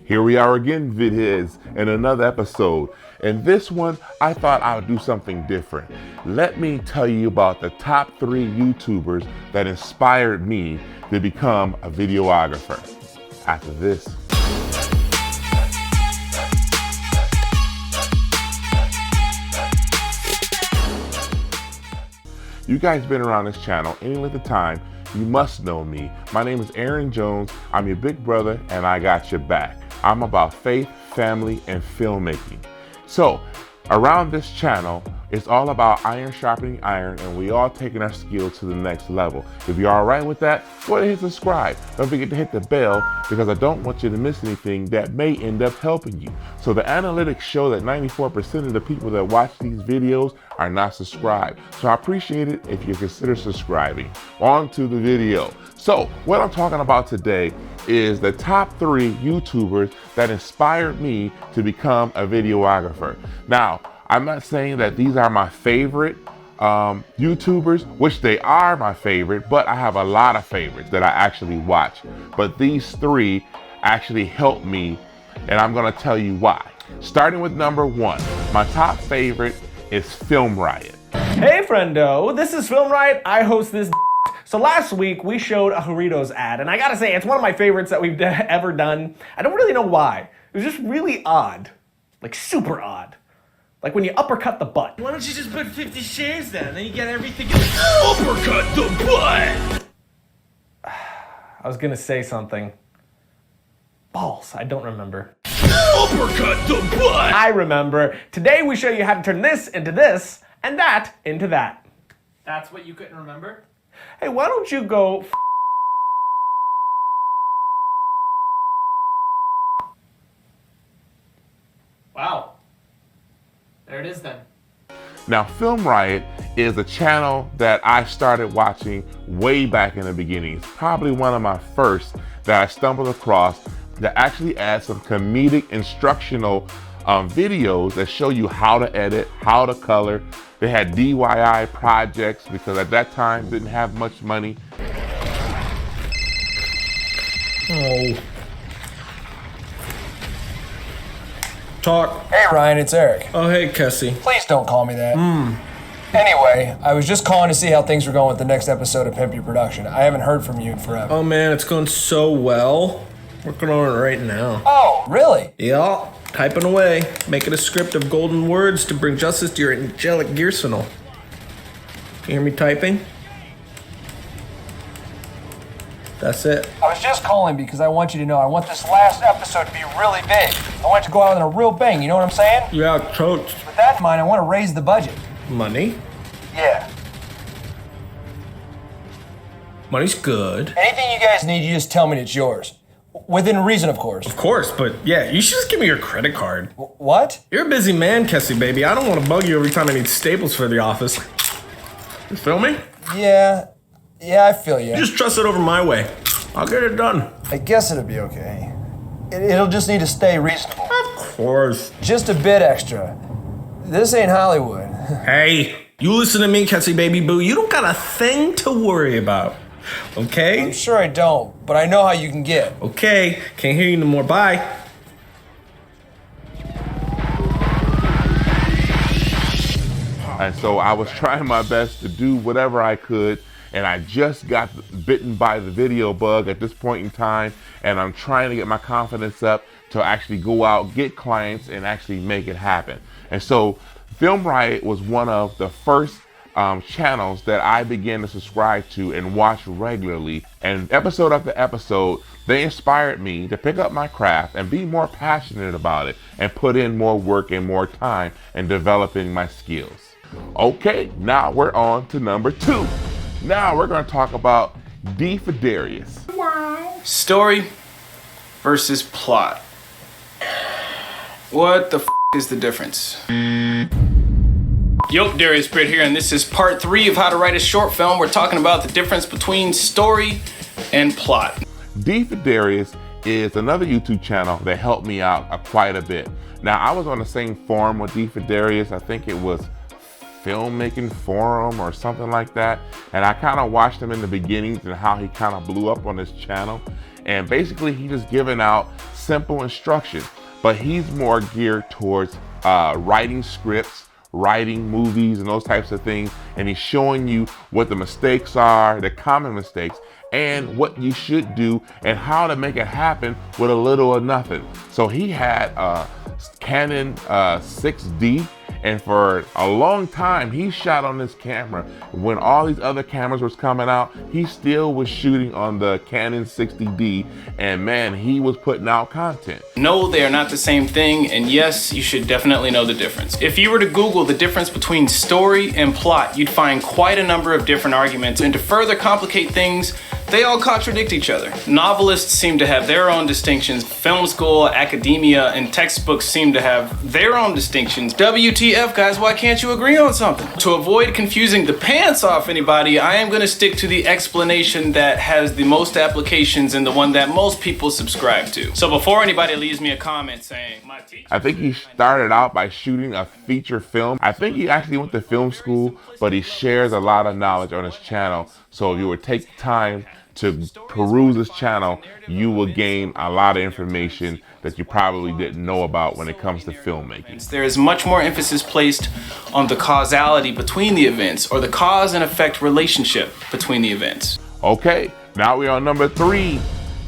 Here we are again, Vid Headz, in another episode. In this one, I thought I would do something different. Let me tell you about the top 3 YouTubers that inspired me to become a videographer. After this. You guys been around this channel any length of time, you must know me. My name is Aaron Jones. I'm your big brother and I got your back. I'm about faith, family, and filmmaking. So, around this channel, it's all about iron sharpening iron, and we all taking our skill to the next level. If you're all right with that, go ahead and hit subscribe. Don't forget to hit the bell because I don't want you to miss anything that may end up helping you. So the analytics show that 94% of the people that watch these videos are not subscribed. So I appreciate it if you consider subscribing. On to the video. So what I'm talking about today is the top 3 YouTubers that inspired me to become a videographer. Now, I'm not saying that these are my favorite YouTubers, which they are my favorite, but I have a lot of favorites that I actually watch. But these 3 actually helped me, and I'm gonna tell you why. Starting with number 1, my top favorite is Film Riot. Hey friendo, this is Film Riot. I host this. So last week we showed a Doritos ad, and I gotta say, it's one of my favorites that we've ever done. I don't really know why. It was just really odd. Like super odd. Like when you uppercut the butt. Why don't you just put 50 shares then? Then you get everything. Uppercut the butt! I was gonna say something. Balls, I don't remember. Uppercut the butt! I remember. Today we show you how to turn this into this, and that into that. That's what you couldn't remember? Hey, why don't you go Wow. There it is then. Now, Film Riot is a channel that I started watching way back in the beginning. It's probably one of my first that I stumbled across that actually adds some comedic instructional videos that show you how to edit, how to color. They had DIY projects because at that time didn't have much money. Oh. Talk. Hey Ryan, it's Eric. Oh, hey, Cassie. Please don't call me that. Anyway, I was just calling to see how things were going with the next episode of Pimp Your Production. I haven't heard from you in forever. Oh, man, it's going so well. Working on it right now. Oh, really? Yeah, typing away. Making a script of golden words to bring justice to your angelic Gearsignal. Can you hear me typing? That's it. I was just calling because I want you to know I want this last episode to be really big. I want it to go out with a real bang, you know what I'm saying? Yeah, totes. With that in mind, I want to raise the budget. Money? Yeah. Money's good. Anything you guys need, you just tell me it's yours. Within reason, of course. Of course, but yeah, you should just give me your credit card. What? You're a busy man, Cassie, baby. I don't want to bug you every time I need staples for the office. You feel me? Yeah, I feel you. Just trust it over my way. I'll get it done. I guess it'll be okay. It'll just need to stay reasonable. Of course. Just a bit extra. This ain't Hollywood. Hey, you listen to me, Cassie, baby boo. You don't got a thing to worry about. Okay? I'm sure I don't, but I know how you can get. Okay, can't hear you no more. Bye. And so I was trying my best to do whatever I could, and I just got bitten by the video bug at this point in time, and I'm trying to get my confidence up to actually go out, get clients, and actually make it happen. And so Film Riot was one of the first channels that I began to subscribe to and watch regularly. And episode after episode, they inspired me to pick up my craft and be more passionate about it and put in more work and more time in developing my skills. Okay, now we're on to number 2. Now we're going to talk about Deity. Story versus plot. What the f is the difference? Yo, Darius Britt here, and this is part 3 of how to write a short film. We're talking about the difference between story and plot. Deity is another YouTube channel that helped me out quite a bit. Now, I was on the same forum with Deity. I think it was Filmmaking Forum or something like that. And I kind of watched him in the beginnings and how he kind of blew up on his channel. And basically, he just giving out simple instruction, but he's more geared towards writing scripts, writing movies and those types of things, and he's showing you what the mistakes are, the common mistakes, and what you should do and how to make it happen with a little or nothing. So he had a Canon 6D, and for a long time he shot on this camera. When all these other cameras was coming out, he still was shooting on the Canon 60D, and man, he was putting out content. No, they are not the same thing, and yes, you should definitely know the difference. If you were to Google the difference between story and plot, you'd find quite a number of different arguments, and to further complicate things, they all contradict each other. Novelists seem to have their own distinctions. Film school, academia, and textbooks seem to have their own distinctions. WTF, guys, why can't you agree on something? To avoid confusing the pants off anybody, I am gonna stick to the explanation that has the most applications and the one that most people subscribe to. So before anybody leaves me a comment saying, my teacher... I think he started out by shooting a feature film. I think he actually went to film school, but he shares a lot of knowledge on his channel. So if you would take time to peruse his channel, you will gain a lot of information that you probably didn't know about when it comes to filmmaking. There is much more emphasis placed on the causality between the events, or the cause and effect relationship between the events. Okay, now we're on number 3.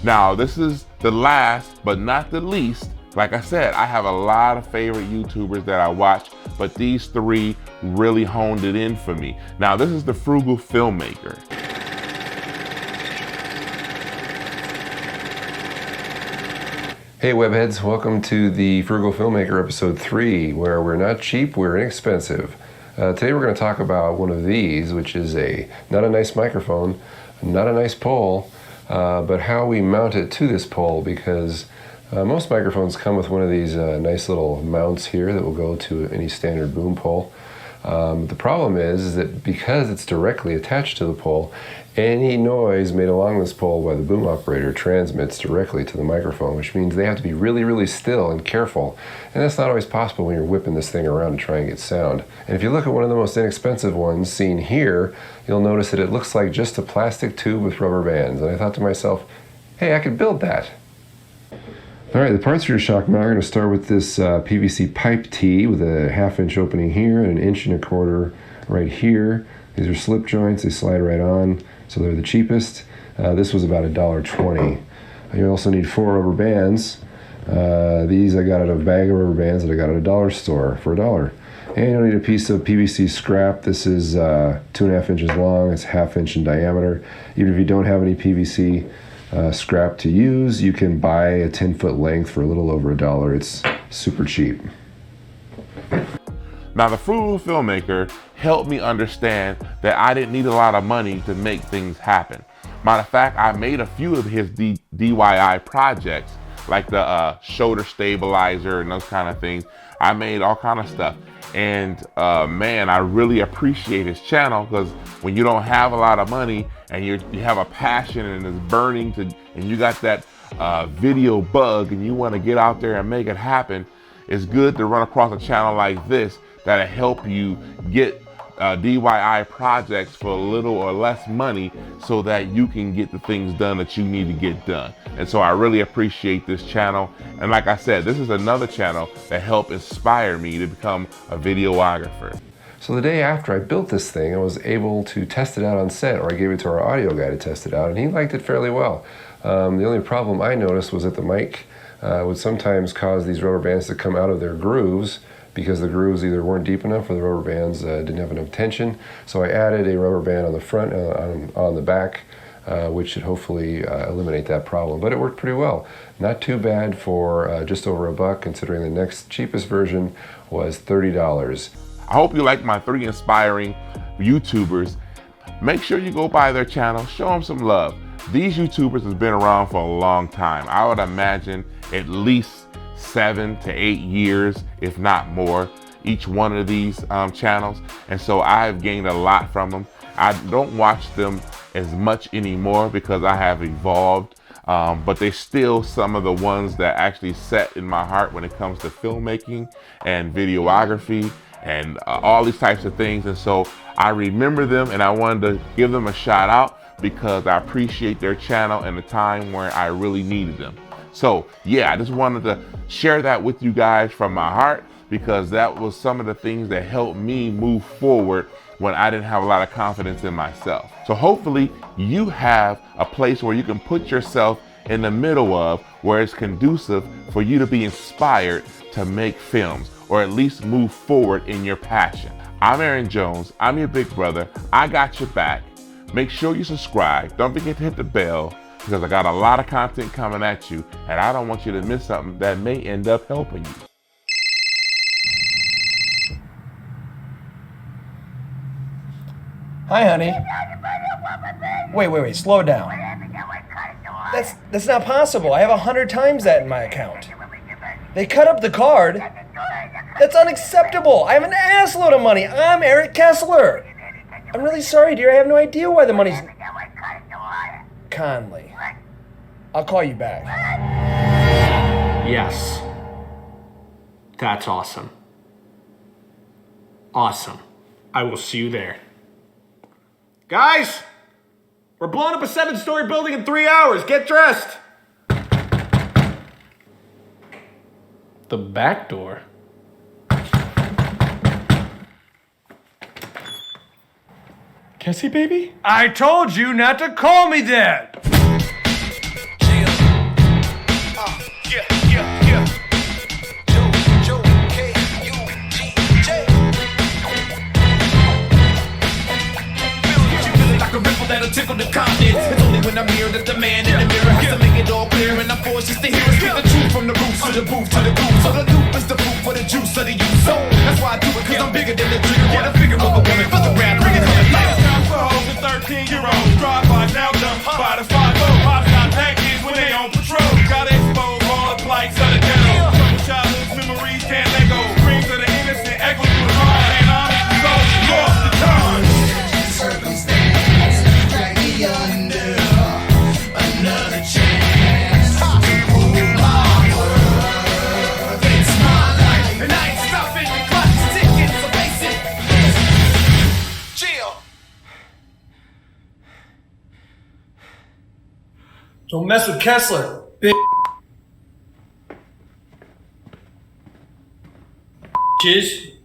Now this is the last but not the least. Like I said, I have a lot of favorite YouTubers that I watch, but these 3 really honed it in for me. Now this is the Frugal Filmmaker. Hey webheads, welcome to the Frugal Filmmaker episode 3, where we're not cheap, we're inexpensive. Today we're going to talk about one of these, which is not a nice microphone, not a nice pole, but how we mount it to this pole, because most microphones come with one of these nice little mounts here that will go to any standard boom pole. The problem is that because it's directly attached to the pole, any noise made along this pole by the boom operator transmits directly to the microphone, which means they have to be really, really still and careful. And that's not always possible when you're whipping this thing around to try and get sound. And if you look at one of the most inexpensive ones seen here, you'll notice that it looks like just a plastic tube with rubber bands. And I thought to myself, hey, I could build that. All right, the parts for your shock mount are going to start with this PVC pipe T with a 1/2 inch opening here and 1 1/4 right here. These are slip joints, they slide right on, so they're the cheapest. This was about $1.20. You also need 4 rubber bands. These I got at a bag of rubber bands that I got at a dollar store for $1. And you'll need a piece of PVC scrap. This is 2.5 inches long, it's 1/2 inch in diameter. Even if you don't have any PVC scrap to use, you can buy a 10-foot length for a little over $1. It's super cheap. Now the Frugal Filmmaker helped me understand that I didn't need a lot of money to make things happen. Matter of fact, I made a few of his DIY projects, like the shoulder stabilizer and those kind of things. I made all kind of stuff. And man, I really appreciate his channel, because when you don't have a lot of money and you have a passion and it's burning and you got that video bug and you want to get out there and make it happen, it's good to run across a channel like this that'll help you get DIY projects for a little or less money, so that you can get the things done that you need to get done. And so I really appreciate this channel. And like I said, this is another channel that helped inspire me to become a videographer. So the day after I built this thing, I was able to test it out on set, or I gave it to our audio guy to test it out, and he liked it fairly well. The only problem I noticed was that the mic would sometimes cause these rubber bands to come out of their grooves, because the grooves either weren't deep enough or the rubber bands didn't have enough tension. So I added a rubber band on the front and on the back, which should hopefully eliminate that problem. But it worked pretty well. Not too bad for just over $1, considering the next cheapest version was $30. I hope you like my 3 inspiring YouTubers. Make sure you go by their channel, show them some love. These YouTubers have been around for a long time. I would imagine at least 7 to 8 years, if not more, each one of these channels. And so I've gained a lot from them. I don't watch them as much anymore because I have evolved, but they're still some of the ones that actually set in my heart when it comes to filmmaking and videography and all these types of things. And so I remember them, and I wanted to give them a shout out because I appreciate their channel and the time where I really needed them. So yeah, I just wanted to share that with you guys from my heart, because that was some of the things that helped me move forward when I didn't have a lot of confidence in myself. So hopefully you have a place where you can put yourself in the middle of, where it's conducive for you to be inspired to make films, or at least move forward in your passion. I'm Aaron Jones, I'm your big brother, I got your back. Make sure you subscribe, don't forget to hit the bell, because I got a lot of content coming at you, and I don't want you to miss something that may end up helping you. Hi, honey. Wait, slow down. That's not possible. I have 100 times that in my account. They cut up the card. That's unacceptable. I have an assload of money. I'm Eric Kessler. I'm really sorry, dear. I have no idea why the money's... Conley. I'll call you back. Yes. That's awesome. Awesome. I will see you there. Guys! We're blowing up a 7-story building in 3 hours. Get dressed. The back door? Cassie, baby? I told you not to call me that! That'll tickle the confidence. It's only when I'm here that the man in the mirror has to make it all clear, and I'm forced just to hear it. Speak the truth from the roots to the booth to the goose. So the loop is the proof for the juice of the youth. So that's why I do it, cause I'm bigger than the dream. What a figure of a woman for the rap, bring it to the life. Time for hoes and 13-year-olds. Drive by now, dumb by the 5-0. Pops got tag kids when they on patrol. Gotta expose all the plights of the ghetto. Some childhood memories can't let go. Dreams of the innocent echo through the heart, and I'm so lost the time. Under another chance to rule my world. It's my life, and I ain't stopping. The clock's ticking, so face it. Chill. Don't mess with Kessler, bitches.